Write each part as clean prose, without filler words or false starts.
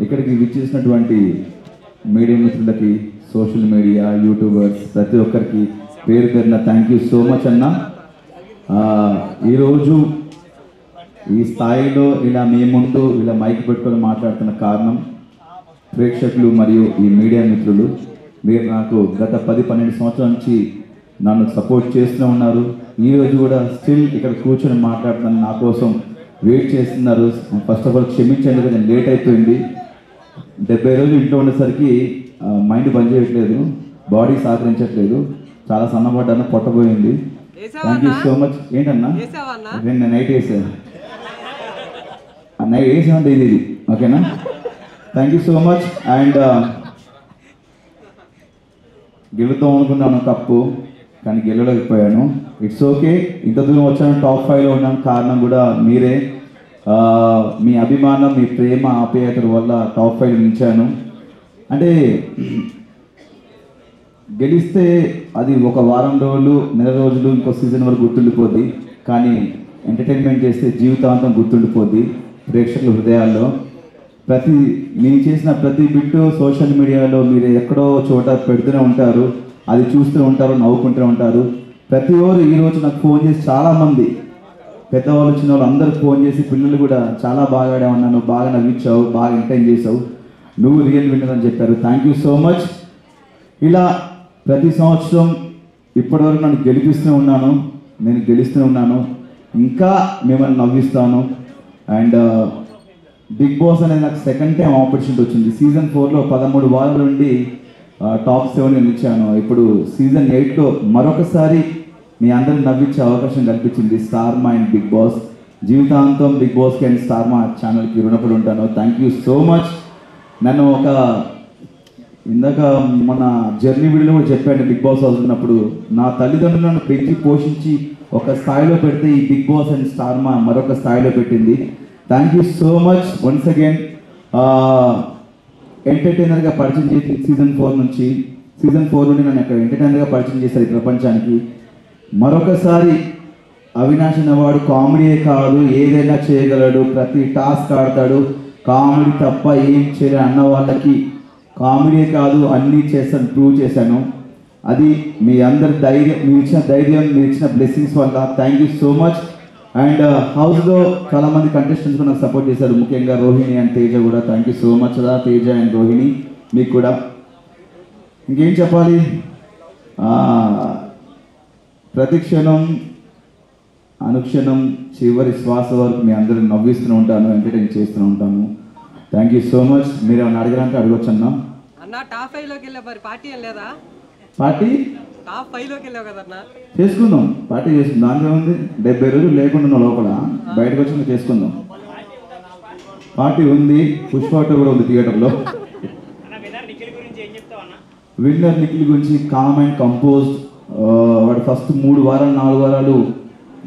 ఇక్కడికి విచ్చేసినటువంటి మీడియా మిత్రులకి, సోషల్ మీడియా యూట్యూబర్స్ ప్రతి ఒక్కరికి పేరు పేరున థ్యాంక్ యూ సో మచ్ అన్న. ఈరోజు ఈ స్థాయిలో ఇలా మీ ముందు ఇలా మైక్ పెట్టుకొని మాట్లాడుతున్న కారణం ప్రేక్షకులు మరియు ఈ మీడియా మిత్రులు. మీరు నాకు గత 10-12 సంవత్సరాల నుంచి నన్ను సపోర్ట్ చేస్తూనే ఉన్నారు. ఈరోజు కూడా స్టిల్ ఇక్కడ కూర్చొని మాట్లాడుతున్నాను, నా కోసం వెయిట్ చేస్తున్నారు. ఫస్ట్ ఆఫ్ ఆల్ క్షమించండి, కొంచెం లేట్ అయిపోయింది. 70 రోజులు ఇంట్లో ఉండేసరికి మైండ్ పని చేయట్లేదు, బాడీ సహకరించట్లేదు, చాలా సన్నపడ్డాను, పొట్టబోయింది. Thank you so much. ఏంటన్నా నేను నైట్ వేసాను, నైట్ వేసామంటే ఇది ఓకేనా. Thank you so much. And గెలుద్దాం అనుకున్నాను కప్పు, కానీ గెలవలేకపోయాను. It's okay. ఇంత దూరం వచ్చాను, టాప్ 5లో ఉన్నాను, కారణం కూడా మీరే. మీ అభిమానం, మీ ప్రేమ, ఆప్యాయతల వల్ల టాప్ 5 నిలిచాను. అంటే గెలిస్తే అది ఒక వారం రోజులు, నెల రోజులు, ఇంకో సీజన్ వరకు గుర్తుండిపోద్ది. కానీ ఎంటర్టైన్మెంట్ చేస్తే జీవితాంతం గుర్తుండిపోద్ది ప్రేక్షకుల హృదయాల్లో. నేను చేసిన ప్రతి బిట్టు సోషల్ మీడియాలో మీరు ఎక్కడో చోట పెడుతూనే ఉంటారు, అది చూస్తూ ఉంటారు, నవ్వుకుంటూ ఉంటారు. ప్రతి ఒక్కరు ఈరోజు నాకు ఫోన్ చేసి, చాలామంది పెద్దవాళ్ళు చిన్నవాళ్ళు అందరూ ఫోన్ చేసి, పిల్లలు కూడా చాలా బాగా ఆడామన్నా, నువ్వు బాగా నవ్వించావు, బాగా ఎంటర్టైన్ చేసావు, నువ్వు రియల్ విన్నర్ అని చెప్పారు. Thank you so much. ఇలా ప్రతి సంవత్సరం ఇప్పటివరకు నన్ను గెలిపిస్తూనే ఉన్నాను, నేను గెలుస్తూనే ఉన్నాను, ఇంకా మిమ్మల్ని నవ్విస్తాను. అండ్ బిగ్ బాస్ అనేది నాకు సెకండ్ టైం ఆపర్చునిటీ వచ్చింది. సీజన్ 4లో 13 వారాల నుండి టాప్ 7 నిలిచాను. ఇప్పుడు సీజన్ 8లో మరొకసారి మీ అందరిని నవ్వించే అవకాశం కల్పించింది స్టార్ మా అండ్ బిగ్ బాస్. జీవితాంతం బిగ్ బాస్కి అండ్ స్టార్ మా ఛానల్కి రుణపడి ఉంటాను. Thank you so much. నన్ను ఇందాక మన జర్నీ వీడియోలో కూడా చెప్పాను, బిగ్ బాస్ అవుతున్నప్పుడు నా తల్లిదండ్రులను పెంచి పోషించి ఒక స్థాయిలో పెడితే ఈ బిగ్ బాస్ అండ్ స్టార్ మా మరొక స్థాయిలో పెట్టింది. Thank you so much once again. ఎంటర్టైనర్గా పరిచయం చేసి సీజన్ 4 నుండి నన్ను అక్కడ ఎంటర్టైనర్గా పరిచయం చేశారు ఈ ప్రపంచానికి. మరొకసారి అవినాష్ అనేవాడు కామెడీయే కాదు, ఏదైనా చేయగలడు, ప్రతి టాస్క్ ఆడతాడు, కామెడీ తప్ప ఏం చేయలేడు అన్న వాళ్ళకి కామెడీ కాదు అన్నీ చేస్తాను, ప్రూవ్ చేశాను. అది మీ అందరి ధైర్యం, మీరు ఇచ్చిన ధైర్యం, మీరు ఇచ్చిన బ్లెస్సింగ్స్ వల్ల. Thank you so much. And హౌస్లో చాలామంది కంటెస్టెంట్స్ కూడా నాకు సపోర్ట్ చేశారు, ముఖ్యంగా రోహిణి అండ్ తేజ కూడా. థ్యాంక్ యూ సో మచ్ రా తేజ అండ్ రోహిణి, మీకు కూడా. ఇంకేం చెప్పాలి, ప్రతి క్షణం అనుక్షణం చివరి శ్వాస వరకు మీ అందరూ నవ్విస్తూనే ఉంటాను, ఎంటర్టైన్ చేస్తూనే ఉంటాను. Thank you so much. మీరు ఏమైనా అడగడానికి అడగొచ్చు అన్న. టాప్ 5లోకి వెళ్ళా, మరి పార్టీ ఏం లేదా? పార్టీ టాప్ 5లోకి వెళ్ళావు కదన్నా, చేసుకుందాం, పార్టీ చేసుకుందాం. దాంట్లో ఉంది 70 రోజులు లేకుండా లోపల, బయటకు వచ్చి చేసుకుందాం. పార్టీ ఉంది, పుష్ప కూడా ఉంది థియేటర్లో. విన్నర్ నిఖిల్ గురించి కామ్ అండ్ కంపోజ్డ్. వాడు ఫస్ట్ 3 వారాలు 4 వారాలు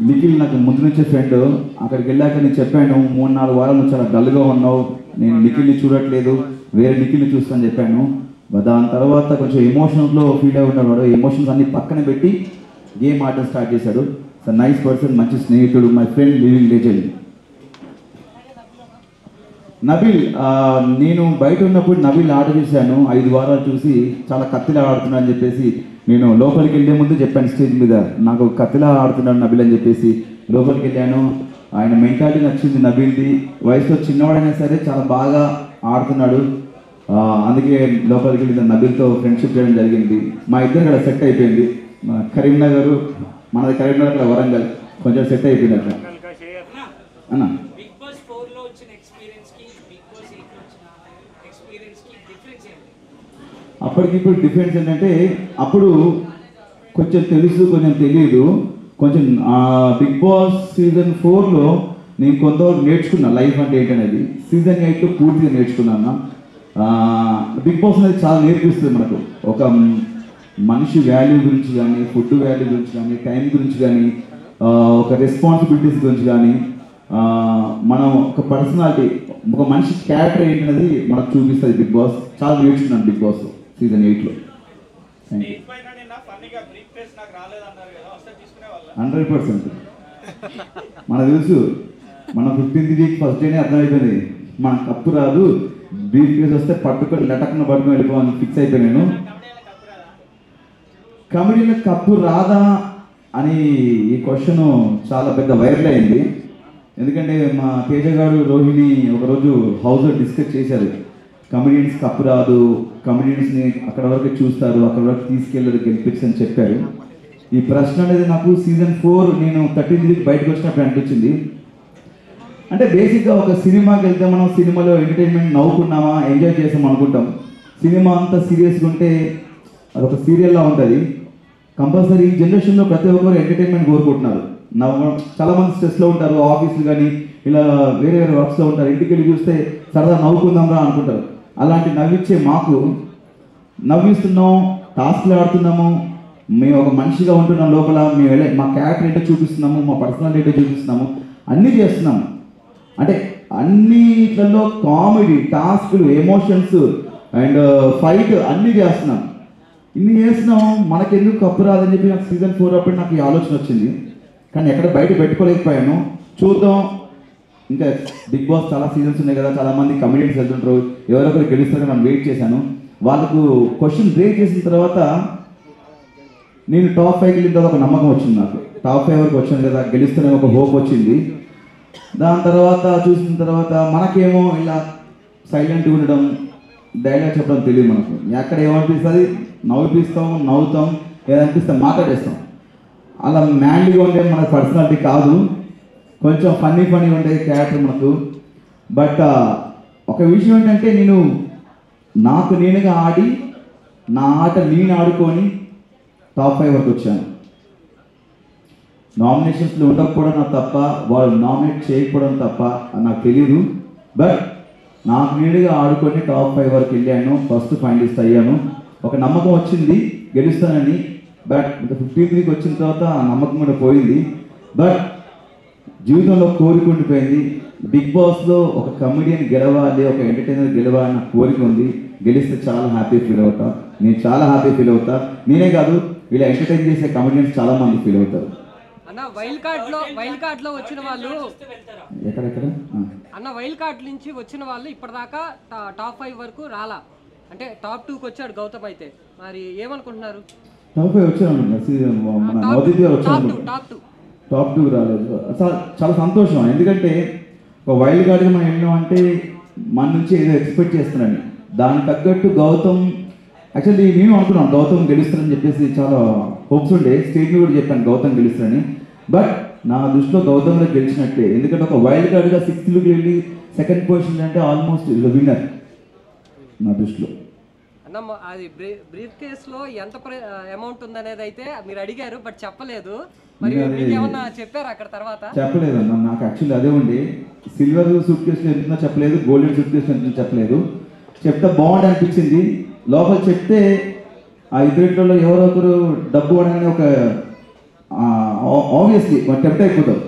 నిఖిల్ నాకు ముందు నుంచే ఫ్రెండ్. అక్కడికి వెళ్ళాక నేను చెప్పాను, 3-4 వారాల నుంచి చాలా డల్గా ఉన్నావు, నేను నిఖిల్ని చూడట్లేదు, వేరే నిఖిల్ని చూస్తాను చెప్పాను. దాని తర్వాత కొంచెం ఎమోషన్స్లో ఫీల్ అయి ఉన్నాడు వాడు. ఎమోషన్స్ అన్ని పక్కన పెట్టి గేమ్ ఆడటం స్టార్ట్ చేశాడు. సార్ నైస్ పర్సన్, మంచి స్నేహితుడు, my friend, living legend. Nabil, నేను బయట ఉన్నప్పుడు నబిల్ ఆట చూశాను, 5 వారాలు చూసి చాలా కత్తిలా ఆడుతున్నా అని చెప్పేసి నేను లోపలికి వెళ్ళే ముందు చెప్పాను స్టేజ్ మీద, నాకు కత్తిలా ఆడుతున్నాడు నబిల్ అని చెప్పేసి. లోపలికి వెళ్ళాను, ఆయన మెంటాలిటీ నచ్చింది నబిల్ది. వయసులో చిన్నవాడైనా సరే చాలా బాగా ఆడుతున్నాడు, అందుకే లోపలికి వెళ్ళి నబిల్తో ఫ్రెండ్షిప్ చేయడం జరిగింది. మా ఇద్దరు అక్కడ సెట్ అయిపోయింది. కరీంనగర్, మనది కరీంనగర్, అక్కడ వరంగల్, కొంచెం సెట్ అయిపోయింది అట్లా అన్న. అప్పటికిప్పుడు డిఫరెన్స్ ఏంటంటే, అప్పుడు కొంచెం తెలుసు, కొంచెం తెలియదు. కొంచెం బిగ్ బాస్ సీజన్ 4లో నేను కొంతవరకు నేర్చుకున్నా లైఫ్ అంటే ఏంటనేది. సీజన్ 8లో పూర్తిగా నేర్చుకున్నాను. బిగ్ బాస్ అనేది చాలా నేర్పిస్తుంది మనకు, ఒక మనిషి వాల్యూ గురించి కానీ, ఫుడ్ వాల్యూ గురించి కానీ, టైం గురించి కానీ, ఒక రెస్పాన్సిబిలిటీస్ గురించి కానీ, మనం ఒక పర్సనాలిటీ, ఒక మనిషి క్యారెక్టర్ ఏంటనేది మనకు చూపిస్తుంది బిగ్ బాస్. చాలా నేర్చుకున్నాను బిగ్ బాస్ సీజన్ 8లో. 100% మనకు తెలుసు, మన 15th వీక్ ఫస్ట్ డేనే అర్థమైపోయింది మన కప్పు రాదు, బ్రీఫ్ కేస్ వస్తే పట్టుకొని లటక్న పట్టుకొని వెళ్ళిపోవాలని ఫిక్స్ అయిపోయాను. కమెడీలో కప్పు రాదా అని ఈ క్వశ్చన్ చాలా పెద్ద వైరల్ అయింది. ఎందుకంటే మా తేజ గారు రోహిణి ఒకరోజు హౌస్లో డిస్కస్ చేశారు, కమెడియన్స్ కప్పు రాదు, కమెడియన్స్ని అక్కడ వరకు చూస్తారు, అక్కడ వరకు తీసుకెళ్ళదు గెలిపించి అని చెప్పారు. ఈ ప్రశ్న అనేది నాకు సీజన్ 4 నేను 13 బయటకు వచ్చినప్పుడు అనిపించింది. అంటే బేసిక్గా ఒక సినిమాకి వెళ్తే మనం సినిమాలో ఎంటర్టైన్మెంట్ నవ్వుకున్నామా ఎంజాయ్ చేసాం అనుకుంటాం. సినిమా అంతా సీరియస్గా ఉంటే అదొక సీరియల్లా ఉంటుంది. కంపల్సరీ ఈ జనరేషన్లో ప్రతి ఒక్కరు ఎంటర్టైన్మెంట్ కోరుకుంటున్నారు. చాలామంది స్ట్రెస్లో ఉంటారు, ఆఫీసులు కానీ ఇలా వేరే వేరే వర్క్స్లో ఉంటారు. ఇంటికి వెళ్ళి చూస్తే సరదా నవ్వుకుందాంరా అనుకుంటారు. అలాంటి నవ్వించే మాకు నవ్విస్తున్నాం, టాస్క్లు ఆడుతున్నాము, మేము ఒక మనిషిగా ఉంటున్నాం లోపల, మేము మా క్యారెక్టర్ ఏంటో చూపిస్తున్నాము, మా పర్సనాలిటీ ఏంటో చూపిస్తున్నాము, అన్నీ చేస్తున్నాము. అంటే అన్నిట్లలో కామెడీ, టాస్క్లు, ఎమోషన్స్ అండ్ ఫైట్ అన్నీ చేస్తున్నాం. ఇన్ని చేస్తున్నాం, మనకెందుకు కప్పు రాదని చెప్పి నాకు సీజన్ 4 అప్పుడు నాకు ఈ ఆలోచన వచ్చింది. కానీ ఎక్కడ బయట పెట్టుకోలేకపోయాను. చూద్దాం, ఇంకా బిగ్ బాస్ చాలా సీజన్స్ ఉన్నాయి కదా, చాలామంది కమెడియన్స్ వెళ్తుంటారు, ఎవరొకరు గెలుస్తారని మనం వెయిట్ చేశాను. వాళ్ళకు క్వశ్చన్ బ్రేక్ చేసిన తర్వాత నేను టాప్ 5కి వెళ్ళిన తర్వాత ఒక నమ్మకం వచ్చింది. నాకు టాప్ 5 వరకు వచ్చాను కదా, గెలుస్తానని ఒక హోప్ వచ్చింది. దాని తర్వాత చూసిన తర్వాత మనకేమో ఇలా సైలెంట్గా ఉండడం, డైలాగ్ చెప్పడం తెలియదు. మనకు ఎక్కడ ఏమనిపిస్తుంది నవ్విపిస్తాం, నవ్వుతాం, ఏదనిపిస్తాం మాట్లాడేస్తాం. అలా మ్యాన్లీగా ఉండే మన పర్సనాలిటీ కాదు, కొంచెం ఫన్నీ ఉండే క్యారెక్టర్ మనకు. బట్ ఒక విషయం ఏంటంటే నేను నాకు నేనుగా ఆడి నా ఆట నేను ఆడుకొని టాప్ 5 వరకు వచ్చాను. నామినేషన్స్లో ఉండకపోవడం నాకు తప్ప, వాళ్ళు నామినేట్ చేయకపోవడం తప్ప నాకు తెలియదు. బట్ నాకు నేనుగా ఆడుకొని టాప్ 5 వరకు వెళ్ళాను, ఫస్ట్ ఫైనలిస్ట్ అయ్యాను. ఒక నమ్మకం వచ్చింది గెలుస్తానని. బట్ ఇంకా 15కి వచ్చిన తర్వాత ఆ నమ్మకం కూడా పోయింది. బట్ జీవితంలో కోరిక ఉండిపోయింది. బిగ్ బాస్లో ఒక కమెడియన్ గెలవాలి, ఒక ఎంటర్టైనర్ గెలవాలని నా కోరిక ఉంది. గెలిస్తే చాలా హ్యాపీ ఫీల్ అవుతా, నేను చాలా హ్యాపీ ఫీల్ అవుతా. నేనే కాదు, ఇలా ఎంటర్టైన్ చేసే కమెడియన్స్ చాలా మంది ఫీల్ అవుతారు. అన్న వైల్డ్ కార్డ్ లో వచ్చిన వాళ్ళు ఎక్కడెక్కడ అన్న వైల్డ్ కార్డ్ నుంచి వచ్చిన వాళ్ళు ఇప్పటిదాకా టాప్ 5 వరకు రాలా, అంటే టాప్ 2కి వచ్చాడు గౌతమ్. అయితే మరి ఏమనుకుంటున్నారు? టాప్ 5 వచ్చాను, మన నవదీప్ గారు వచ్చాను, టాప్ 2 రాలేదు. చాలా సంతోషం. ఎందుకంటే ఒక వైల్డ్ కార్డ్గా మనం వెళ్ళాం అంటే మన నుంచి ఏదో ఎక్స్పెక్ట్ చేస్తున్నాను. దానికి తగ్గట్టు గౌతమ్, యాక్చువల్లీ నేను అనుకున్నాను గౌతమ్ గెలుస్తానని చెప్పేసి, చాలా హోప్స్ ఉండే. స్టేట్ని కూడా చెప్పాను గౌతమ్ గెలుస్తానని. బట్ నా దృష్టిలో గౌతమ్లో గెలిచినట్టే. ఎందుకంటే ఒక వైల్డ్ కార్డ్గా 6th వెళ్ళి 2nd పొజిషన్ అంటే ఆల్మోస్ట్ విన్నర్ నా దృష్టిలో. అన్న అది బ్రీఫ్ కేసులో ఎంత అమౌంట్ ఉందనేది అయితే మీరు అడిగారు, బట్ చెప్పలేదు. మరి ఏమన్నా చెప్పారు అక్కడ తర్వాత? చెప్పలేదు అన్న, నాకు యాక్చువల్లీ అదే ఉండి సిల్వర్ సూట్ కేసులో ఎంతుందో చెప్పలేదు, గోల్డెన్ సూట్ కేసులో ఎంతుందో చెప్పలేదు. చెప్తే బాగుండి అనిపించింది. లోపల చెప్తే ఆ ఇద్దరిలో ఎవరో ఒకరు డబ్బు అనగానే ఒక ఆబ్వియస్లీ టెంప్ట్ అయిపోతాం.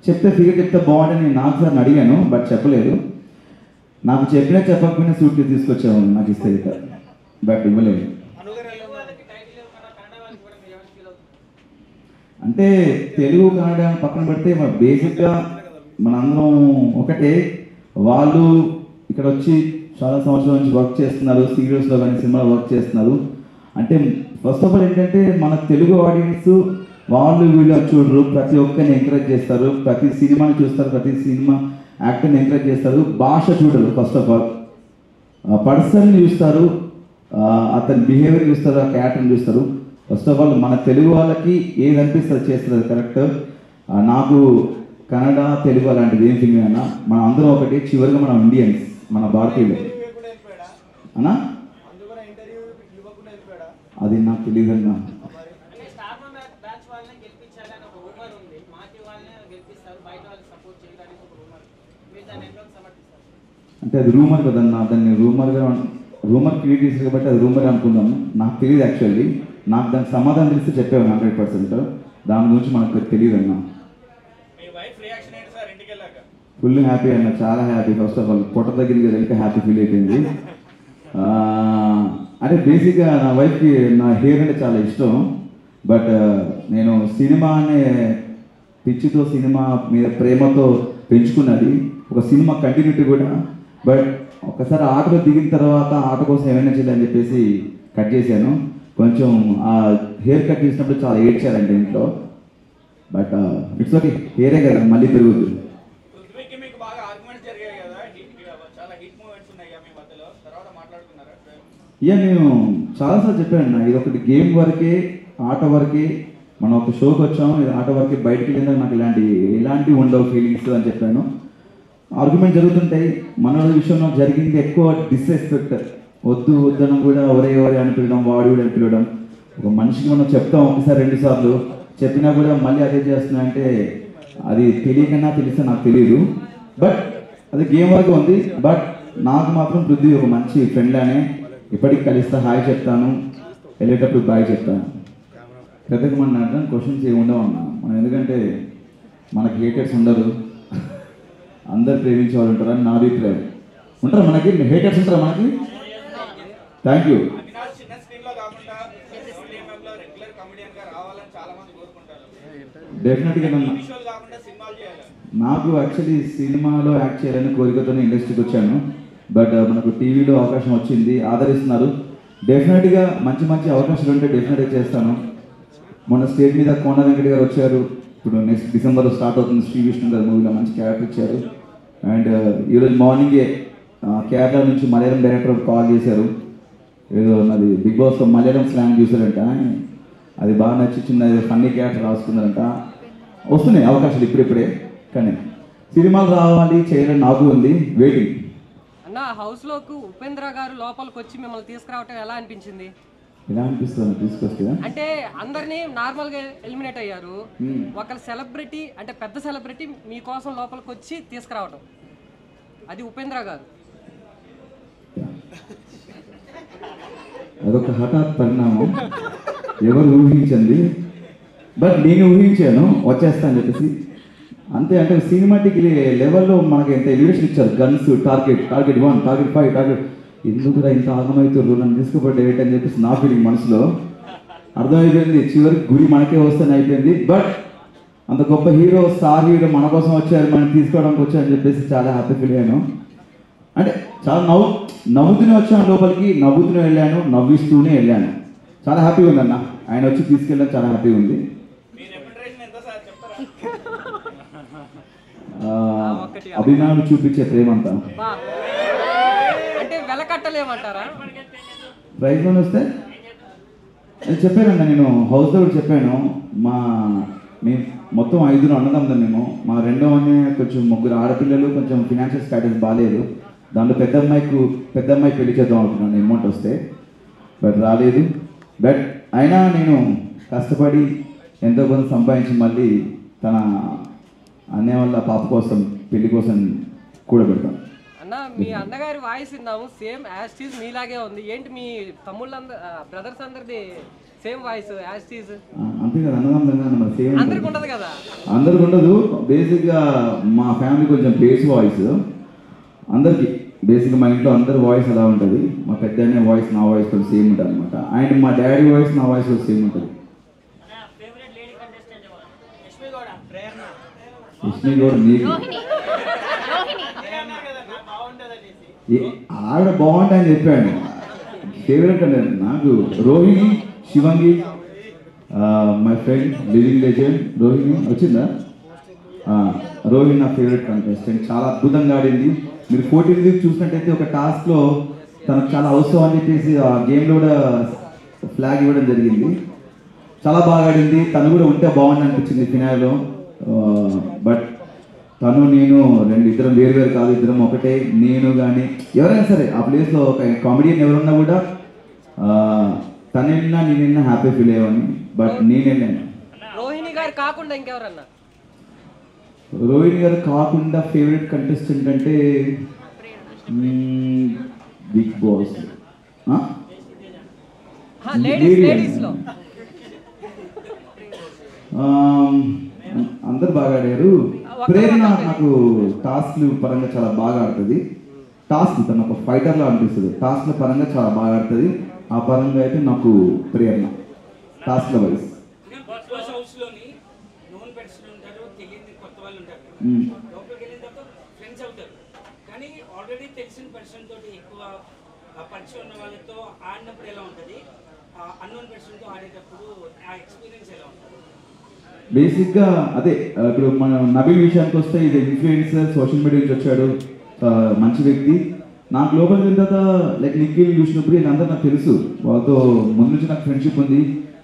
చెప్తే ఫిగర్ చెప్తే బాగుండని నాకు సార్ అడిగాను, బట్ చెప్పలేదు. నాకు చెప్పకపోయినా సూట్ కేసు తీసుకొచ్చాము నాకు ఇస్తే ఇక, బట్ ఇవ్వలేదు. అంటే తెలుగు కన్నడ పక్కన పెడితే మన బేసిక్గా మనందరం ఒకటే. వాళ్ళు ఇక్కడ వచ్చి చాలా సంవత్సరాల నుంచి వర్క్ చేస్తున్నారు, సీరియల్స్లో కానీ సినిమాలో వర్క్ చేస్తున్నారు. అంటే ఫస్ట్ ఆఫ్ ఆల్ ఏంటంటే మన తెలుగు ఆడియన్స్ వాళ్ళు వీళ్ళు చూడరు, ప్రతి ఒక్కరిని ఎంకరేజ్ చేస్తారు, ప్రతి సినిమాని చూస్తారు, ప్రతి సినిమా యాక్టర్ని ఎంకరేజ్ చేస్తారు. భాష చూడరు, ఫస్ట్ ఆఫ్ ఆల్ పర్సన్ని చూస్తారు, అతని బిహేవియర్ చూస్తారు, ఆ క్యారెక్టర్ని చూస్తారు. ఫస్ట్ ఆఫ్ ఆల్ మన తెలుగు వాళ్ళకి ఏది అనిపిస్తుంది చేస్తుంది కరెక్ట్. నాకు కన్నడ తెలుగు అలాంటిది ఏం ఫిల్మ్ అయినా మనం అందరం ఒకటి, చివరిగా మనం ఇండియన్స్, మన భారతీయులు అన్నా. అది నాకు తెలియదన్నా. అంటే అది రూమర్ కదన్నా, దాన్ని రూమర్ క్రియేట్ చేశారు కాబట్టి అది రూమర్ అనుకుందాము. నాకు తెలియదు యాక్చువల్లీ. నాకు దానికి సమాధానం తెలిస్తే చెప్పాను 100%. దాని గురించి మనకు తెలియదు అన్న. ఫుల్ హ్యాపీ అన్న, చాలా హ్యాపీ. ఫస్ట్ ఆఫ్ ఆల్ పొట్ట దగ్గరికి ఇంకా హ్యాపీ ఫీల్ అయిపోయింది. అంటే బేసిక్గా నా వైఫ్కి నా హెయిర్ అంటే చాలా ఇష్టం. బట్ నేను సినిమా అనే పిచ్చితో, సినిమా మీద ప్రేమతో పెంచుకున్నది, ఒక సినిమా కంటిన్యూటీ కూడా. బట్ ఒకసారి ఆటలో దిగిన తర్వాత ఆట కోసం ఏమైనా చేయాలని చెప్పేసి కట్ చేశాను. కొంచెం ఆ హెయిర్ కట్ చేసినప్పుడు చాలా ఏడ్చారండి ఇంట్లో. బట్ ఇట్స్ ఓకే, హెయిరే కదా మళ్ళీ పెరుగుతుంది. ఇక నేను చాలాసార్లు చెప్పాను, ఇది ఒకటి గేమ్ వరకే, ఆట వరకే, మనం ఒక షోకి వచ్చాము, ఇది ఆట వరకే, బయటికి వెళ్ళినా నాకు ఇలాంటివి ఉండవు ఫీలింగ్స్ అని చెప్పాను. ఆర్గ్యుమెంట్ జరుగుతుంటాయి. మన విషయంలో జరిగింది ఎక్కువ డిస్రెస్పెక్ట్, వద్దు వద్దనం కూడా ఒరే అని పిలవడం, వాడు అని పిలవడం. ఒక మనిషికి మనం చెప్తాం ఒకసారి 2 సార్లు, చెప్పినా కూడా మళ్ళీ అదే చేస్తున్నా అంటే అది తెలియకన్నా తెలిస్తే నాకు తెలియదు. బట్ అది గేమ్ వరకు ఉంది. బట్ నాకు మాత్రం పృథ్వీ ఒక మంచి ఫ్రెండ్ అనే, ఇప్పటికి కలిస్తే హాయ్ చెప్తాను, వెళ్ళేటప్పుడు బాయ్ చెప్తాను. పెద్దగా మన క్వశ్చన్స్ ఏమి ఉండవు అన్న మనం, ఎందుకంటే మనకి హేటర్స్ ఉండరు, అందరు ప్రేమించే వాళ్ళు ఉంటారని నా అభిప్రాయం. ఉంటారు మనకి హేటర్స్, ఉంటారా మనకి? Thank you. డెఫినెట్గా నాకు యాక్చువల్లీ సినిమాలో యాక్ట్ చేయాలని కోరికతోనే ఇండస్ట్రీకి వచ్చాను. బట్ మనకు టీవీలో అవకాశం వచ్చింది, ఆదరిస్తున్నారు. డెఫినెట్గా మంచి మంచి అవకాశాలు ఉంటే డెఫినెట్గా చేస్తాను. మొన్న స్టేజ్ మీద కోన వెంకట గారు వచ్చారు, ఇప్పుడు నెక్స్ట్ డిసెంబర్లో స్టార్ట్ అవుతుంది శ్రీ విష్ణు గారు మూవీలో మంచి క్యారెక్టర్ ఇచ్చారు. అండ్ ఈరోజు మార్నింగే కేరళ నుంచి మలయాళం డైరెక్టర్ కాల్ చేశారు, ఏదో నాది బిగ్ బాస్లో మలయాళం స్లాంగ్ చూసారంట, అది బాగా నచ్చి చిన్న ఫన్నీ క్యారెక్టర్ రాసుకున్నారంట. వస్తున్నాయి అవకాశాలు ఇప్పుడిప్పుడే, కానీ సినిమాలు రావాలి చేయాలని నాకు ఉంది, వెయిటింగ్. అన్న హౌస్లోకి ఉపేంద్ర గారు లోపలికి వచ్చి మిమ్మల్ని తీసుకురావటం ఎలా అనిపించింది? ఎలా అనిపిస్తుంది తీసుకొస్తే? అంటే అందరినీ నార్మల్గా ఎలిమినేట్ అయ్యారు, ఒక సెలబ్రిటీ అంటే పెద్ద సెలబ్రిటీ మీకోసం లోపలికి వచ్చి తీసుకురావటం, అది ఉపేంద్ర గారు. అదొక హఠాత్ పరిణామం, ఎవరు ఊహించండి. బట్ నేను ఊహించాను వచ్చేస్తా అని చెప్పేసి, అంతే. అంటే సినిమాటిక్ లెవెల్లో మనకి ఎంత ఎలివేషన్ ఇచ్చారు, గన్స్, టార్గెట్ 1, టార్గెట్ 5, టార్గెట్, ఎందుకురా ఇంత ఆగమవుతారు నన్ను తీసుకుపోతే అని చెప్పేసి నా ఫీలింగ్ మనసులో అర్థమైపోయింది. చివరికి గురి మనకే వస్తేనే అయిపోయింది. బట్ అంత గొప్ప హీరో, స్టార్ హీరో మన కోసం వచ్చారు, మనం తీసుకోవడానికి వచ్చారని చెప్పేసి చాలా హ్యాపీ ఫీల్ అయ్యాను. అంటే చాలా నవ్వుతూనే వచ్చాను లోపలికి, నవ్వుతూనే వెళ్ళాను, నవ్విస్తూనే వెళ్ళాను. చాలా హ్యాపీగా ఉందన్న, ఆయన వచ్చి తీసుకెళ్ళడం చాలా హ్యాపీగా ఉంది. అభిమానులు చూపించే ప్రేమంతా అంటే వెలకట్టలేమంటారా? ప్రైజ్ లోన్ వస్తే చెప్పానన్న, నేను హౌస్లో కూడా చెప్పాను, మేము మొత్తం 5 అన్నదమ్ములు మేము. మా రెండో అన్నీ కొంచెం 3 ఆడపిల్లలు, కొంచెం ఫినాన్షియల్ స్టాటస్ బాగాలేదు. దాంట్లో పెద్ద అమ్మాయి పెళ్లి చేద్దాం అనుకున్నాను అమౌంట్ వస్తే, బట్ రాలేదు. బట్ అయినా నేను కష్టపడి ఎంతో కొంత సంపాదించి మళ్ళీ తన అన్నయ్య వాళ్ళ పాప కోసం పెళ్లి కోసం కూడబెడతాను. అన్న మీ అన్నగారి వాయిస్ విన్నాము, సేమ్ యాజ్ టీజ్ మీలాగే ఉంది. ఏంటి మీ బ్రదర్స్ అందరిది సేమ్ వాయిస్ యాజ్ టీజ్? అంతే కదా, అన్నదమ్ములంగా సేమ్ అందరికి ఉండదు కదా. అందరికి ఉండదు. బేసిక్గా మా ఫ్యామిలీ కొంచెం బేస్ వాయిస్, అందరికి బేసిక్గా మా ఇంట్లో అందరి వాయిస్ అలా ఉంటుంది. మా పెద్ద వాయిస్ నా వాయిస్ కొంచెం సేమ్ ఉంటుంది అనమాట. అండ్ మా డాడీ వాయిస్ నా వాయిస్ కూడా సేమ్ ఉంటుంది. లక్ష్మి గౌడ్ నీకు ఆవిడ బాగుంటాయని చెప్పాను. ఫేవరెట్ అంటే నాకు Rohini, Shivangi, my friend living legend Rohini వచ్చిందా? రోహిణి నా ఫేవరెట్ కంటెస్టెంట్, చాలా అద్భుతంగా ఆడింది. మీరు 14 వీక్ చూసినట్టయితే ఒక టాస్క్లో తనకు చాలా అవసరం అని చెప్పేసి ఆ గేమ్లో కూడా ఫ్లాగ్ ఇవ్వడం జరిగింది. చాలా బాగా ఆడింది. తను కూడా ఉంటే బాగుంది అనిపించింది ఫినాల్లో. బట్ తను నేను ఇద్దరం వేరు కాదు, ఇద్దరం ఒకటే. నేను కానీ ఎవరైనా సరే ఆ ప్లేస్లో ఒక కామెడియన్ ఎవరున్నా కూడా తను వెళ్ళినా నేను వెళ్ళినా హ్యాపీ ఫీల్ అయ్యాను. బట్ నేను వెళ్ళాను. రోహిణి గారు కాకుండా ఇంకెవరన్నా? రోహిణి గారు కాకుండా ఫేవరెట్ కంటెస్టెంట్ అంటే బిగ్ బాస్ అందరు బాగా ఆడారు. ప్రేరణ నాకు టాస్క్లు పరంగా చాలా బాగా ఆడుతుంది. టాస్క్ తను ఒక ఫైటర్లా అనిపిస్తుంది. టాస్క్ల పరంగా చాలా బాగా ఆడుతుంది. ఆ పరంగా అయితే నాకు ప్రేరణ టాస్క్ల వైజ్. లోపలికి వెళ్ళిన తర్వాత ఫ్రెండ్స్ అవుతారు, కానీ ఆల్రెడీ తెలిసిన పర్సన్ తోటి ఆ పరిచయం ఉన్న వాళ్ళతో ఆడినప్పుడు ఎలా ఉంటుంది, అన్నోన్ పర్సన్తో ఆడేటప్పుడు ఆ ఎక్స్పీరియన్స్ ఎలా ఉంటుంది? బేసిక్గా అదే ఇప్పుడు మన నబీల్ విషయానికి వస్తే ఇది ఇన్ఫ్లుయెన్సర్, సోషల్ మీడియా నుంచి వచ్చాడు, మంచి వ్యక్తి. నాకు లోపలికి వెళ్ళిన తర్వాత లైక్ నిఖిల్, విష్ణుప్రియ వీళ్ళందరూ నాకు తెలుసు, వాళ్ళతో ముందు నుంచి నాకు ఫ్రెండ్షిప్ ఉంది.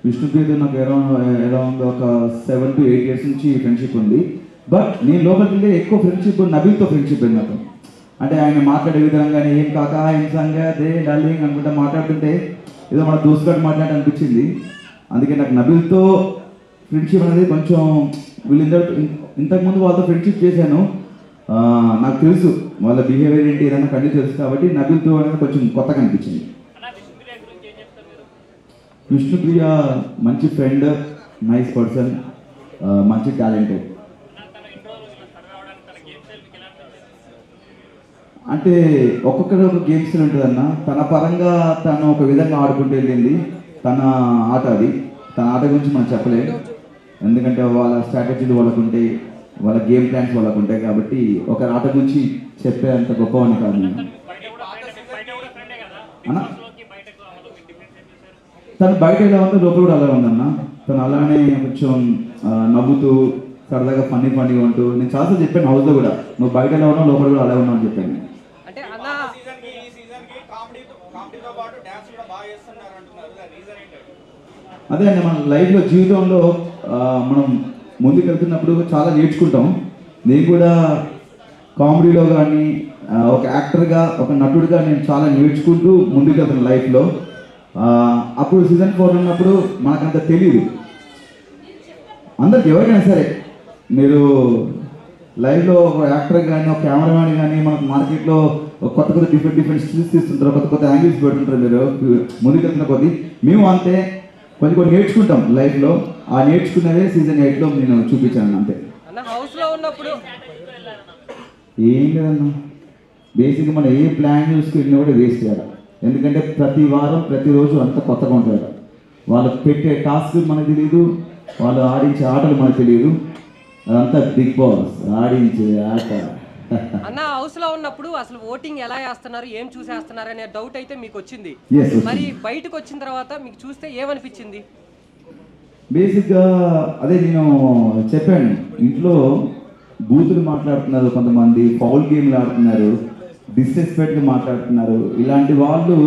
విష్ణుప్రియతో నాకు అరౌండ్ ఒక 7 to 8 years నుంచి ఫ్రెండ్షిప్ ఉంది. బట్ నేను లోపలికి వెళ్ళి ఎక్కువ ఫ్రెండ్షిప్ నబీల్తో ఫ్రెండ్షిప్ ఉంది నాకు. అంటే ఆయన మాట్లాడే విధంగానే ఏం కాక ఏం సంగతే డార్లింగ్ అనుకుంటా మాట్లాడుతుంటే ఏదో మన దోస్తుగాడు మాట్లాడి అనిపించింది. అందుకే నాకు నబీల్తో ఫ్రెండ్షిప్ అనేది కొంచెం వీళ్ళందరూ ఇంతకుముందు వాళ్ళతో ఫ్రెండ్షిప్ చేశాను, నాకు తెలుసు వాళ్ళ బిహేవియర్ ఏంటి ఏదైనా కండి తెలుసు. కాబట్టి నబీల్తో అనేది కొంచెం కొత్తగా అనిపించింది. విష్ణుప్రియ మంచి ఫ్రెండ్, నైస్ పర్సన్, మంచి టాలెంటెడ్. అంటే ఒక్కొక్కరు ఒక గేమ్స్ ఉంటుందన్న. తన పరంగా తను ఒక విధంగా ఆడుకుంటూ వెళ్ళింది, తన ఆట అది. తన ఆట గురించి మనం చెప్పలేము, ఎందుకంటే వాళ్ళ స్ట్రాటజీలు వాళ్ళకు ఉంటాయి, వాళ్ళ గేమ్ ప్లాన్స్ వాళ్ళకు ఉంటాయి. కాబట్టి ఒక ఆట గురించి చెప్పే అంత గొప్పవాడిని కాదు నేను. అన్న తను బయట ఎలా ఉందో లోపల కూడా అలా ఉందన్న. తను అలానే కొంచెం నవ్వుతూ సరదాగా ఫన్నీగా ఉంటూ, నేను చాలాసార్లు చెప్పాను హౌస్లో కూడా, నువ్వు బయట ఎలా ఉన్నావు లోపల కూడా అలా ఉన్నావు అని చెప్పాను. అదే అండి, మన లైఫ్లో జీవితంలో మనం ముందుకు వెళ్తున్నప్పుడు చాలా నేర్చుకుంటాం. నేను కూడా కామెడీలో కానీ ఒక యాక్టర్గా, ఒక నటుడిగా నేను చాలా నేర్చుకుంటూ ముందుకు వెళ్తాను లైఫ్లో. అప్పుడు సీజన్ 4 ఉన్నప్పుడు మనకంత తెలియదు. అందరికి ఎవరికైనా సరే మీరు లైవ్లో ఒక యాక్టర్ కానీ ఒక కెమెరామ్యాన్ కానీ మనకు మార్కెట్లో కొత్త కొత్త డిఫరెంట్ స్కిల్స్ తీస్తుంటారు, కొత్త కొత్త యాంగిల్స్ పెడుతుంటారు. మీరు ముందుకు వెళ్తున్న కొద్దీ మేము అంతే కొన్ని నేర్చుకుంటాం లైఫ్లో. ఆ నేర్చుకున్నదే సీజన్ 8లో నేను చూపించాను అంతే. ఏం లేదన్నా, బేసిక్గా మనం ఏ ప్లాన్ చూసుకున్నా కూడా వేస్ట్ చేయాలి. ఎందుకంటే ప్రతి వారం ప్రతిరోజు అంత కొత్తగా ఉంటారు. వాళ్ళు పెట్టే టాస్క్ మనకు తెలియదు, వాళ్ళు ఆడించే ఆటలు మనకు తెలియదు. అదంతా బిగ్ బాస్ ఆడించే ఆట. అన్న హౌస్ లో ఉన్నప్పుడు అసలు ఓటింగ్ ఎలా చేస్తున్నారు, ఏం చూసేస్తున్నారు అనే డౌట్ అయితే మీకు వచ్చింది. మరి బయటకు వచ్చిన తర్వాత మీకు చూస్తే ఏమనిపించింది? బేసిక్గా అదే నేను చెప్పాను, ఇంట్లో బూతులు మాట్లాడుతున్నారు కొంతమంది, ఫౌల్ గేమ్లు ఆడుతున్నారు, డిస్రెస్పెక్ట్గా మాట్లాడుతున్నారు. ఇలాంటి వాళ్ళు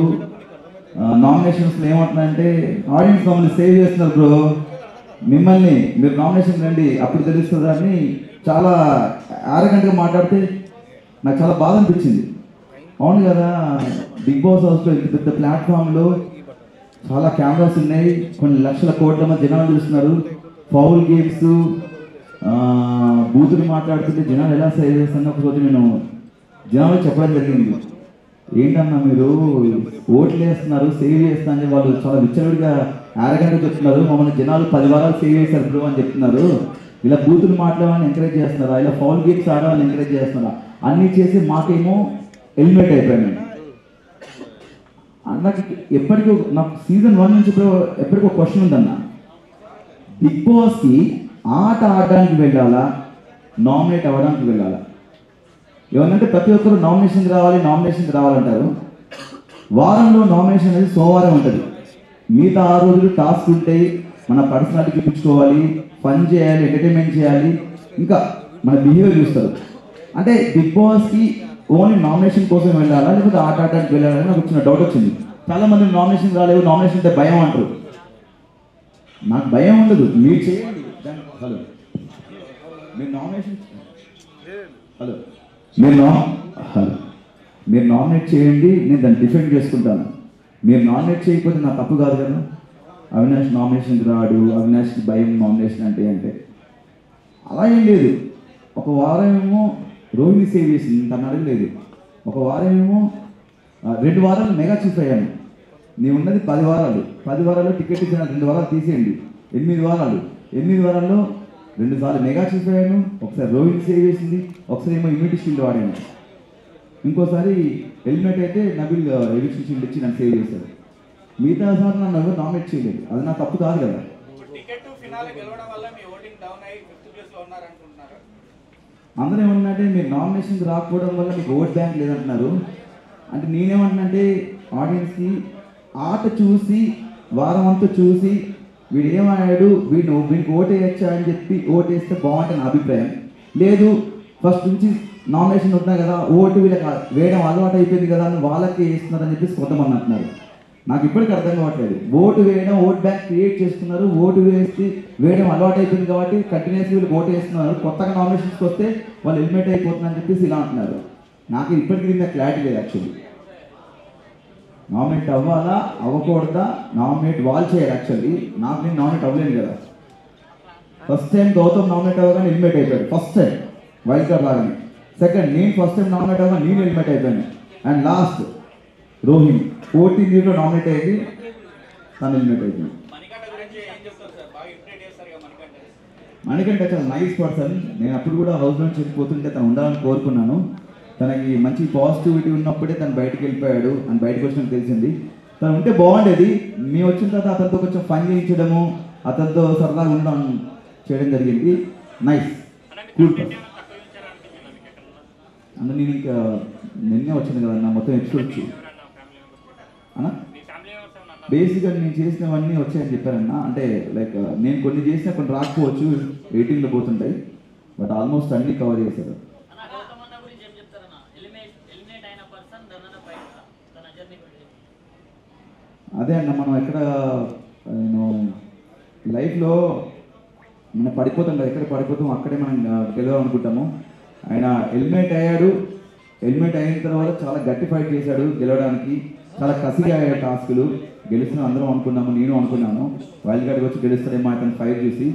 నామినేషన్స్లో ఏమంటున్నారంటే ఆడియన్స్ మమ్మల్ని సేవ్ చేస్తున్నారు బ్రో, మిమ్మల్ని మీరు నామినేషన్ రండి అప్పుడు తెలుస్తుందా అని చాలా ఆరగంటగా మాట్లాడితే నాకు చాలా బాధ అనిపించింది. అవును కదా, బిగ్ బాస్ హౌస్లో ఇంత పెద్ద ప్లాట్ఫామ్లో చాలా కెమెరాస్ ఉన్నాయి, కొన్ని లక్షల కోట్ల మంది జనాలు చూస్తున్నారు. ఫౌల్ గేమ్స్, బూతులు మాట్లాడుతుంటే జనాలు ఎలా సేవ్ చేస్తున్నా ఒకరోజు నేను జనాలు చెప్పడం జరిగింది. ఏంటన్నా మీరు ఓట్లు వేస్తున్నారు, సేవ్ చేస్తా అని వాళ్ళు చాలా విచ్చలవిడిగా ఆరగంటగా చెప్తున్నారు. మమ్మల్ని జనాలు 10 వారాలు సేవ్ చేశారు బ్రో అని చెప్తున్నారు. ఇలా బూతులు మాట్లాడాలని ఎంకరేజ్ చేస్తున్నారా, ఇలా ఫౌల్ గేమ్స్ ఆడాలని ఎంకరేజ్ చేస్తున్నారా, అన్నీ చేసి మాకేమో ఎలిమినేట్ అయిపోయాను. నాకు ఎప్పటికీ నాకు సీజన్ 1 నుంచి ఎప్పటికీ ఒక క్వశ్చన్ ఉందన్న, బిగ్ బాస్కి ఆట ఆడడానికి వెళ్ళాలా, నామినేట్ అవ్వడానికి వెళ్ళాలా? ఏమన్నంటే ప్రతి ఒక్కరు నామినేషన్కి రావాలంటారు. వారంలో నామినేషన్ అనేది సోమవారం ఉంటుంది, మిగతా 6 రోజులు టాస్క్ ఉంటాయి. మన పర్సనాలిటీ చూపించుకోవాలి, ఫన్ చేయాలి, ఎంటర్టైన్మెంట్ చేయాలి, ఇంకా మన బిహేవియర్ చూస్తారు. అంటే బిగ్ బాస్కి ఓన్లీ నామినేషన్ కోసం వెళ్ళాలా లేకపోతే ఆట ఆడడానికి వెళ్ళాలని నాకు చిన్న డౌట్ వచ్చింది. చాలామంది నామినేషన్ రాలేవు, నామినేషన్ అంటే భయం అంటారు. నాకు భయం ఉండదు, మీరు చేయండి. హలో, మీరు నామినేషన్ మీరు నామినేట్ చేయండి, నేను దాన్ని డిఫెండ్ చేసుకుంటాను. మీరు నామినేట్ చేయకపోతే నా తప్పు కాదు కదా. అవినాష్ నామినేషన్కి రాడు, అవినాష్కి భయం నామినేషన్ అంటే అలా ఏం లేదు. ఒక వారం ఏమో రోహిణి సేవ్ చేసింది, తను అడగలేదు. ఒక వారం ఏమో 2 వారాలు మెగా చీఫ్ అయ్యాను. నేను ఉన్నది 10 వారాలు, 10 వారాల్లో టికెట్ ఇచ్చిన 2 వారాలు తీసేయండి, 8 వారాలు. 8 వారాల్లో 2 సార్లు మెగా చీఫ్ అయ్యాను, ఒకసారి రోహిణి సేవ్ చేసింది, ఒకసారి ఏమో ఇమ్యూనిటీ షీల్డ్ వాడాను, ఇంకోసారి ఎలిమినేట్ అయితే నబీల్ ఎవిక్షన్ షీల్డ్ ఇచ్చి నన్ను సేవ్ చేశారు. మిగతా సార్ నన్ను ఎవరు నామినేట్ చేయలేదు, అది నా తప్పు కాదు కదా. అందరూ ఏమన్నారంటే మీరు నామినేషన్కి రాకపోవడం వల్ల మీకు ఓట్ బ్యాంక్ లేదంటున్నారు. అంటే నేనేమంటున్నానంటే ఆడియన్స్కి ఆట చూసి వారం అంతా చూసి వీడు ఏమన్నాడు వీడికి ఓటేయచ్చా అని చెప్పి ఓటేస్తే బాగుంటుంది నా అభిప్రాయం. లేదు ఫస్ట్ నుంచి నామినేషన్ ఉంటున్నాయి కదా, ఓటు వీళ్ళకి వేయడం అలవాటు అయిపోయింది కదా అని వాళ్ళకి వేస్తున్నారని చెప్పేసి కొంతమంది అంటున్నారు. నాకు ఇప్పటికీ అర్థం కావట్లేదు. ఓటు వేయడం, ఓట్ బ్యాంక్ క్రియేట్ చేస్తున్నారు, ఓటు వేయడం అలవాటు అయిపోయింది కాబట్టి కంటిన్యూస్గా వీళ్ళు ఓటు వేస్తున్నారు. కొత్తగా నామినేషన్స్కి వస్తే వాళ్ళు ఎలిమినేట్ అయిపోతున్నారని చెప్పేసి ఇలా అంటున్నారు. నాకు ఇప్పటికీ దీని మీద క్లారిటీ లేదు. యాక్చువల్లీ నామినేట్ అవ్వాలా అవ్వకూడదా, నామినేట్ వాళ్ళు చేయాలి. యాక్చువల్లీ నాకు నేను నామినేట్ అవ్వలేను కదా. ఫస్ట్ టైం గౌతమ్ నామినేట్ అవ్వగానే ఎలిమినేట్ అయిపోయాడు, ఫస్ట్ టైం వైల్డ్ కార్డ్ లాగానే. సెకండ్ నేను ఫస్ట్ టైం నామినేట్ అవ్వగా నేను ఎలిమినేట్ అయిపోయాను. అండ్ లాస్ట్ రోహిణి 14 నామినేట్ అయ్యింది, తను ఎలిమినేట్ అయిపోయింది. మణికంఠ చాలా నైస్ పర్సన్. నేను అప్పుడు కూడా హౌస్ నుంచి వెళ్ళిపోతుంటే తను ఉండాలని కోరుకున్నాను. తనకి మంచి పాజిటివిటీ ఉన్నప్పుడే తను బయటకు వెళ్ళిపోయాడు అని బయటకు వచ్చినట్టు తెలిసింది. తను ఉంటే బాగుండేది. మేము వచ్చిన తర్వాత అతనితో కొంచెం ఫన్ చేయించడము, అతనితో సరదాగా ఉండడం చేయడం జరిగింది. Nice cool person. అంటే నేను ఇంకా నిన్నే వచ్చింది కదన్నా మొత్తం ఎపిసోడ్స్ అన్నా. బేసిక్గా నేను చేసినవన్నీ వచ్చాయని చెప్పారన్నా. అంటే లైక్ నేను కొన్ని చేసినా కొన్ని రాకపోవచ్చు, వెయిటింగ్లో పోతుంటాయి. బట్ ఆల్మోస్ట్ అన్నీ కవర్ చేశారు. అదే అన్న మనం ఎక్కడ నేను లైఫ్లో మనం పడిపోతాం కదా, ఎక్కడ పడిపోతాం అక్కడే మనం గెలవాలనుకుంటాము. ఆయన ఎలిమినేట్ అయ్యాడు. ఎలిమినేట్ అయిన తర్వాత చాలా గట్టి ఫైట్ చేశాడు గెలవడానికి. చాలా కసిగా అయ్యాడు టాస్కులు. గెలుస్తున్నాం అందరం అనుకున్నాము, నేను అనుకున్నాను వైల్డ్ కార్డ్కి వచ్చి గెలుస్తాడేమో అతను ఫైట్ చూసి.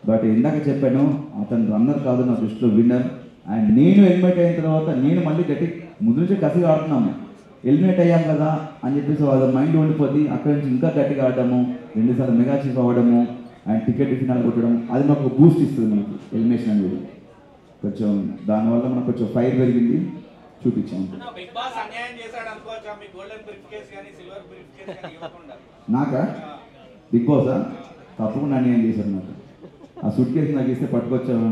బట్ ఇందాక చెప్పాను అతను రన్నర్ కాదు నా దృష్టిలో విన్నర్. అండ్ నేను ఎలిమినేట్ అయిన తర్వాత నేను మళ్ళీ గట్టి ముందు నుంచే కసిగా ఆడుతున్నాము. ఎలిమినేట్ అయ్యాం కదా అని చెప్పేసి వాళ్ళ మైండ్ ఉండిపోద్ది. అక్కడి నుంచి ఇంకా గట్టిగా ఆడడము, 2 సార్లు మెగా చీఫ్ అవ్వడము అండ్ టికెట్ ఫినాల్ కొట్టడం, అది మాకు బూస్ట్ ఇస్తుంది మనకి ఎలిమినేషన్ అనేది. కొంచెం దానివల్ల మనకు కొంచెం ఫైర్ పెరిగింది, చూపించాము. నాకా బిగ్ బాసా తప్పకుండా అన్యాయం చేశారు నాకు. ఆ సూట్ కేసు నాకు ఇస్తే పట్టుకొచ్చాను.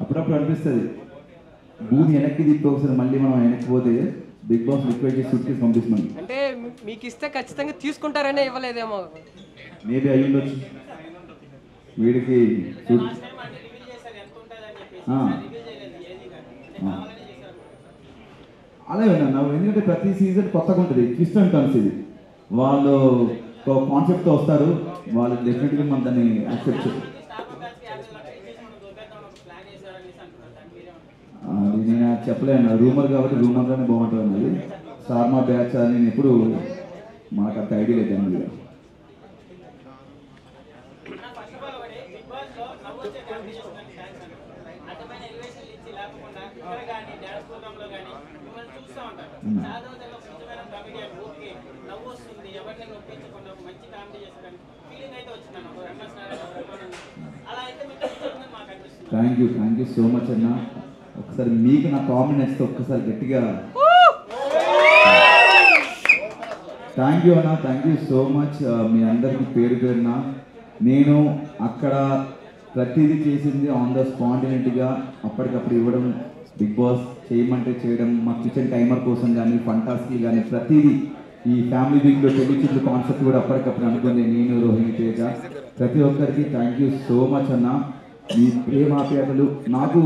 అప్పుడప్పుడు అనిపిస్తుంది భూమి వెనక్కి తిప్పి ఒకసారి మళ్ళీ మనం వెనక్కి పోతే బిగ్ బాస్ రిక్వెస్ట్ చేసి సూట్ కేసు పంపిస్తున్నాను. అంటే మీకు ఇస్తే ఖచ్చితంగా తీసుకుంటారనే ఇవ్వలేదేమో. మేబీ అయ్యి ఉండొచ్చు. వీడికి అలాగే విన్నాను. ఎందుకంటే ప్రతి సీజన్ కొత్తగా ఉంటుంది, ట్విస్ట్ అండ్ టర్న్స్. ఇది వాళ్ళు ఒక కాన్సెప్ట్తో వస్తారు, వాళ్ళు డెఫినెట్గా మనం దాన్ని యాక్సెప్ట్ చేయాలి. అది నేను చెప్పలేను, రూమర్ కాబట్టి రూమర్గానే బాగుంటుంది అన్నది. సార్మా బ్యాచ్ అని నేను ఎప్పుడు మాకు అంత ఐడియా లేదు దాని మీద. థ్యాంక్ యూ సో మచ్ అన్న. ఒకసారి మీకు నా కామెంట్ నచ్చితే ఒక్కసారి గట్టిగా థ్యాంక్ యూ అన్న. Thank you so much. మీ అందరికీ పేరు పేరున నేను అక్కడ ప్రతిదీ చేసింది ఆన్ ద స్పాంటినిటీగా అప్పటికప్పుడు ఇవ్వడం. బిగ్ బాస్ చేయమంటే చేయడం, మా కిచెన్ టైమర్ కోసం కానీ ఫంటాస్కి కానీ ప్రతిదీ ఈ ఫ్యామిలీ వీక్లో పెళ్లి కాన్సెప్ట్ కూడా అప్పటికప్పుడు అనుకుంది నేను, రోహిణి, తేజ, ప్రతి ఒక్కరికి థ్యాంక్ యూ సో మచ్ అన్న. మీ ప్రేమాప్యాతలు నాకు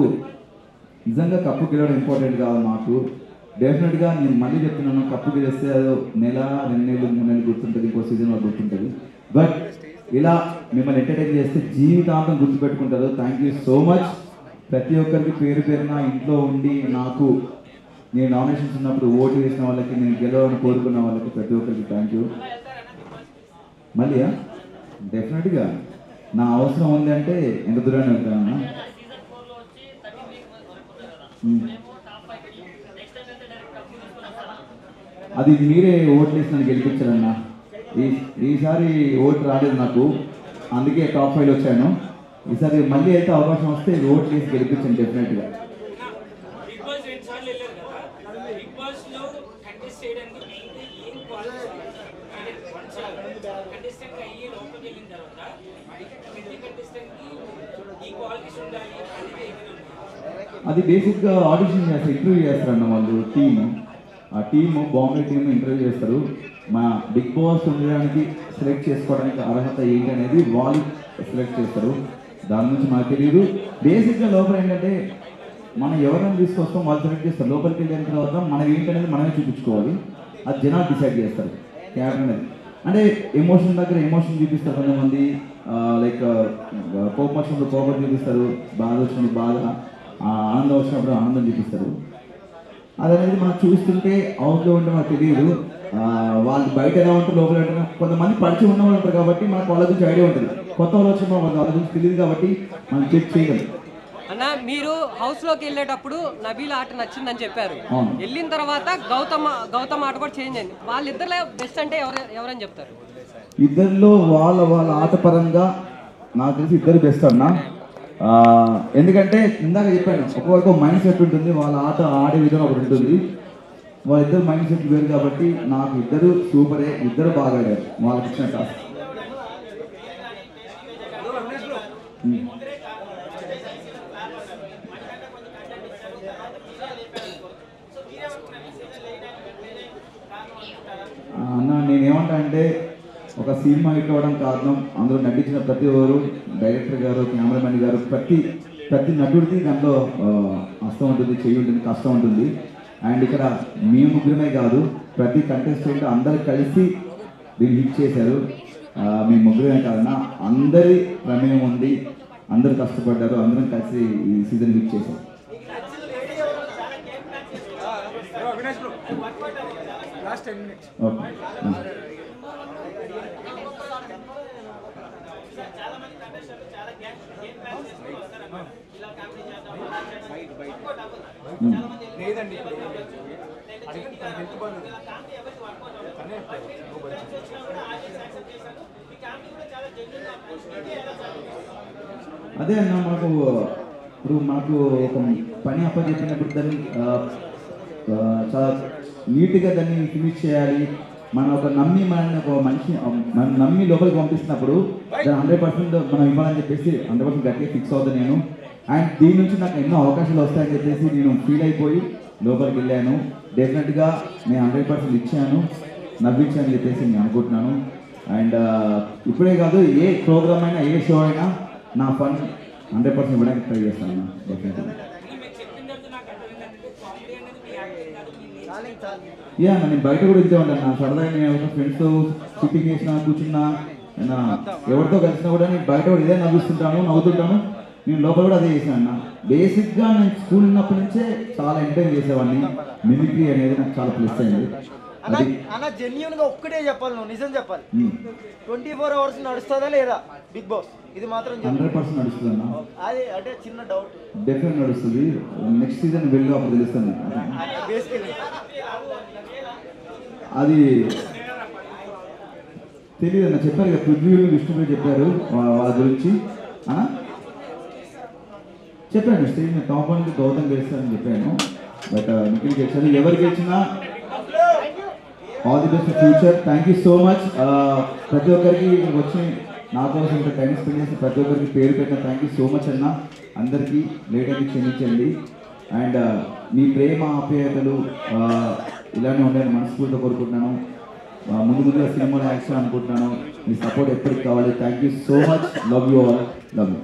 నిజంగా కప్పు గెలవడం ఇంపార్టెంట్ కాదు మాకు. డెఫినెట్గా నేను మళ్ళీ చెప్తున్నాను, కప్పు గెలిస్తే అది 1 నెల 2 నెలలు 3 నెలలు గుర్తుంటుంది, ఇంకో సీజన్ వరకు గుర్తుంటుంది. బట్ ఇలా మిమ్మల్ని ఎంటర్టైన్ చేస్తే జీవితాంతం గుర్తుపెట్టుకుంటారు. Thank you so much. ప్రతి ఒక్కరికి పేరు పేరున ఇంట్లో ఉండి నాకు నేను నామినేషన్స్ ఉన్నప్పుడు ఓటు వేసిన వాళ్ళకి, నేను గెలవాలని కోరుకున్న వాళ్ళకి ప్రతి ఒక్కరికి థ్యాంక్ యూ. మళ్ళీ డెఫినెట్గా నా అవసరం ఉంది అంటే ఎంత దూరాన్ని వెళ్తానన్నా. అది మీరే ఓట్లు వేసి నన్ను గెలిపించారన్నా. ఈసారి ఓటు రాలేదు నాకు, అందుకే టాప్ 5 వచ్చాను. ఈసారి మళ్ళీ అయితే అవకాశం వస్తే ఓట్లు వేసి గెలిపించాను డెఫినెట్గా. అది బేసిక్గా ఆడిషన్ చేస్తారు, ఇంటర్వ్యూ చేస్తారన్న వాళ్ళు టీము. ఆ టీము బాంబే టీము ఇంటర్వ్యూ చేస్తారు. మా బిగ్ బాస్ ఉండడానికి సెలెక్ట్ చేసుకోవడానికి అర్హత ఏంటి అనేది వాళ్ళు సెలెక్ట్ చేస్తారు. దాని నుంచి మాకు తెలియదు. బేసిక్గా లోపల ఏంటంటే మనం ఎవరైనా తీసుకొస్తాం, వాళ్ళు సెలెక్ట్ చేస్తారు. లోపలికి వెళ్ళిన తర్వాత మనం ఏంటనేది మనమే చూపించుకోవాలి. అది జనాలు డిసైడ్ చేస్తారు క్యారెక్టర్ అనేది. అంటే ఎమోషన్ దగ్గర ఎమోషన్ చూపిస్తారు కొంతమంది, లైక్ కోపం వచ్చినప్పుడు కోపం చూపిస్తారు, బాధ వచ్చినప్పుడు బాధ, ఆనందం వచ్చినప్పుడు ఆనందం చూపిస్తారు. అదనేది మనం చూస్తుంటే అవుట్లో ఉంటే మనకు తెలియదు. వాళ్ళు బయట ఎలా ఉంటారు, లోపల ఉంటారు. కొంతమంది పరిచయం ఉన్న వాళ్ళు ఉంటారు కాబట్టి మనకు వాళ్ళ గురించి ఐడియా ఉంటుంది. కొత్త వాళ్ళు వచ్చిన వాళ్ళ గురించి తెలియదు కాబట్టి మనం చెక్ చేయగలం. అన్న మీరు హౌస్ లోకి వెళ్ళేటప్పుడు నబీల్ ఆట నచ్చిందని చెప్పారు. అవును. వెళ్ళిన తర్వాత గౌతమ్ ఆట కూడా చేంజ్ అయింది. వాళ్ళిద్దరు బెస్ట్ అంటే ఎవరని చెప్తారు? ఇద్దరిలో వాళ్ళ ఆట పరంగా నాకు తెలిసి ఇద్దరు బెస్ట్ అన్న. ఎందుకంటే ఇందాక చెప్పాను, ఒక్కొక్క మైండ్ సెట్ ఉంటుంది, వాళ్ళ ఆట ఆడే విధానం ఒకటి ఉంటుంది. వాళ్ళిద్దరు మైండ్ సెట్ వేరు కాబట్టి నాకు ఇద్దరు సూపరే, ఇద్దరు బాగా ఆడారు వాళ్ళకి ఇచ్చిన టాస్క్. అన్న నేనేమంటా అంటే ఒక సినిమా హిట్ అవ్వడం కారణం అందులో నటించిన ప్రతి ఒక్కరు, డైరెక్టర్ గారు, కెమెరామెన్ గారు, ప్రతి నటుడికి దాంట్లో హస్తం ఉంటుంది, చెయ్యి ఉంటుంది, కష్టం ఉంటుంది. అండ్ ఇక్కడ మీ ముగ్గురమే కాదు, ప్రతి కంటెస్టెంట్ అందరు కలిసి దీన్ని హిట్ చేశారు. మీ ముగ్గురమే కాదన్నా అందరి ప్రమేయం ఉంది, అందరు కష్టపడ్డారు, అందరం కలిసి ఈ సీజన్ హిట్ చేశారు. ఓకే. అదే అన్న, మాకు ఒక పని అప్పచెప్పినప్పుడు దాన్ని చాలా నీట్గా దాన్ని ఫినిష్ చేయాలి. మనం మనల్ని ఒక మనిషి మనం నమ్మి లోపలికి పంపిస్తున్నప్పుడు దాన్ని 100% మనం ఇవ్వాలని చెప్పేసి 100% గట్టిగా ఫిక్స్ అవుతాను నేను. అండ్ దీని నుంచి నాకు ఎన్నో అవకాశాలు వస్తాయని చెప్పేసి నేను ఫీల్ అయిపోయి లోపలికి వెళ్ళాను. డెఫినెట్గా నేను 100% ఇచ్చాను, నవ్వించాను చెప్పేసి నేను అనుకుంటున్నాను. అండ్ ఇప్పుడే కాదు, ఏ ప్రోగ్రామ్ అయినా, ఏ షో అయినా నా ఫన్ 100% ఇవ్వడానికి ట్రై చేస్తాను డెఫినెట్గా. యా, నేను బయట కూడా ఇంతే ఉంటాను. నా సరదాగా నేను ఫ్రెండ్స్తో సిట్టింగ్ చేసినా, కూర్చున్నా, ఎవరితో కలిసినా కూడా నేను బయట కూడా ఇదే నవ్విస్తుంటాను, నవ్వుతుంటాను. నేను లోపల కూడా అదే చేశాను అన్న. బేసిక్గా నేను స్కూల్ ఉన్నప్పటి నుంచే చాలా ఎంజాయ్ చేసేవాడిని. మిమిక్రీ అనేది నాకు చాలా ప్లస్ అయింది. అన్న జెన్యూన్గా ఒక్కటే చెప్పాలి, నువ్వు నిజం చెప్పాలి. 24 hours నడుస్తుందా లేదా బిగ్ బాస్? ఇది మాత్రం 100% నడుస్తుంది అన్న. అది అంటే చిన్న డౌట్. డెఫినెట్ నడుస్తుంది. నెక్స్ట్ సీజన్ వెళ్ళి అప్పుడు తెలుస్తుంది. అది తెలియదు అన్న, చెప్పారు కదా, పృథ్వీ విష్ణుప్రియ చెప్పారు వాళ్ళ గురించి అన్న. చెప్పాను స్టేజ్ మీద టాప్ 1కి గౌతమ్ గెలుస్తారని చెప్పాను. బట్ నిఖిల్ గెలిచారు. ఎవరు గెలిచినా all the best future. Thank you so much. ప్రతి ఒక్కరికి వచ్చి నా కోసం ఇంత టైం స్పెండ్ చేసి ప్రతి ఒక్కరికి పేరు పెట్టిన థ్యాంక్ యూ సో మచ్ అన్న. అందరికీ లేట్ అయితే క్షమించండి. అండ్ మీ ప్రేమ ఆప్యాయతలు ఇలానే ఉండాలని మనస్ఫూర్తిగా కోరుకుంటున్నాను. ముందుగా సినిమాలో యాక్షన్ అనుకుంటున్నాను. మీ సపోర్ట్ ఎప్పటికి కావాలి. Thank you so much. Love you all. Love you.